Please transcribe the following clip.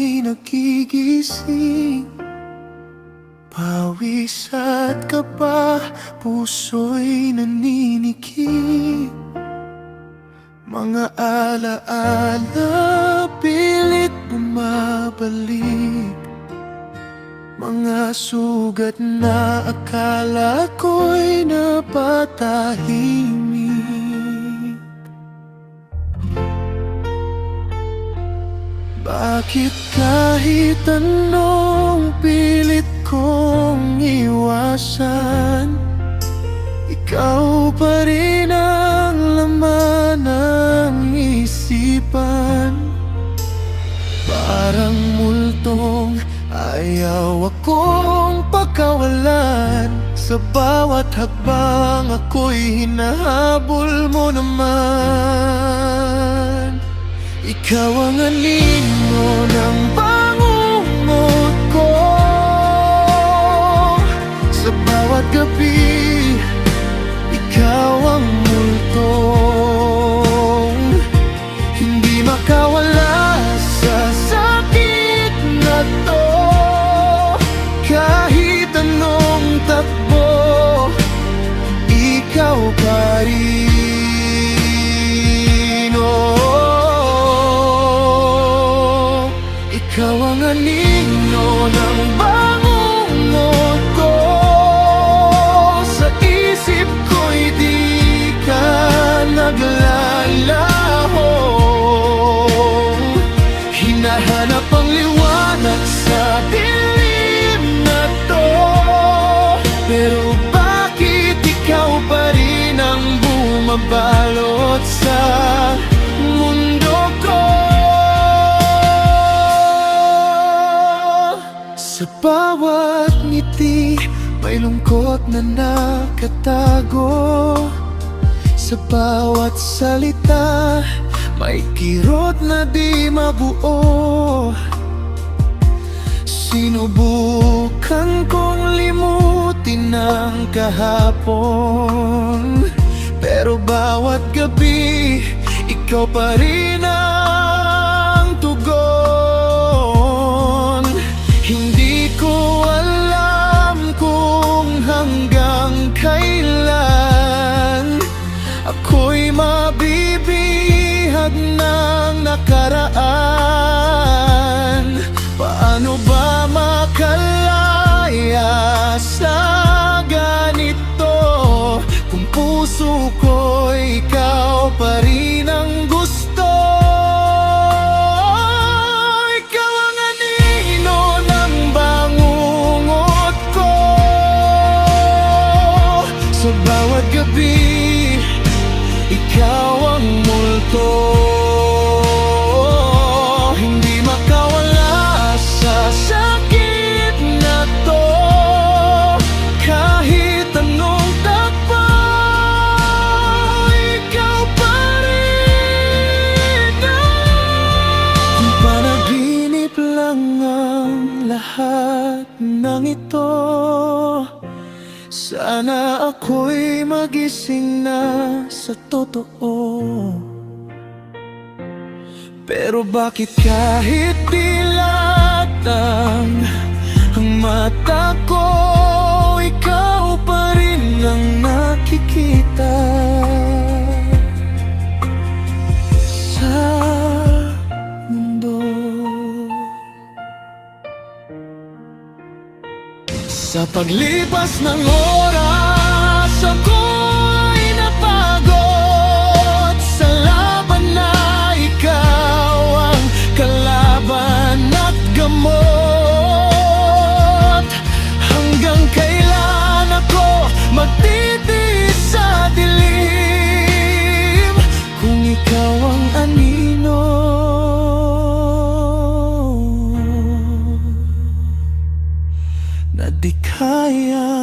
ako'y nagigising. Pawis at kaba, puso'y naninikip. Mga alaala, pilit bumabalik. Mga sugat na akala ko'y napatahimik. Bakit kahit anong pilit kong iwasan, ikaw pa rin ang laman ng isipan? Parang multong ayaw akong pagkawalan. Sa bawat hakbang ako'y hinahabol mo naman. Ikaw ang anino ng bangungot ko. Sa bawat gabi, ikaw ang multong hindi makawala sa sakit na to. Kahit anong takbo, ikaw pa rin. Oh, ikaw ang anino ng bangungot ko. Sa isip ko'y di ka naglalaho. Hinahanap ang liwanag sa dilim na to. Pero bakit ikaw pa rin ang bumabalot sa mundo ko? Sa bawat ngiti, may lungkot na nakatago. Sa bawat salita, may kirot na di mabuo. Sinubukan kong limutin ang kahapon, pero bawat gabi, ikaw pa rin ang tugon. Hindi ko alam kung hanggang kailan ako'y mabibihag ng nakaraan. Paano ba makalaya sa ganito, kung puso ko ikaw pa rin ang gusto? Ikaw ang anino ng bangungot ko. Sa bawat gabi, ikaw ang multo, hindi makawala sa sakit na to. Kahit anong takbo, ikaw pa rin. Kung panaginip lang ang lahat ng ito, sana ako'y magising na sa totoo. Pero bakit kahit dilatang ang mata ko, ikaw pa rin ang nakikita sa mundo. Sa paglipas ng oras, ako'y napagod sa laban na ikaw ang kalaban at gamot. Hanggang kailan ako magtitiis sa dilim, kung ikaw ang anino na di kaya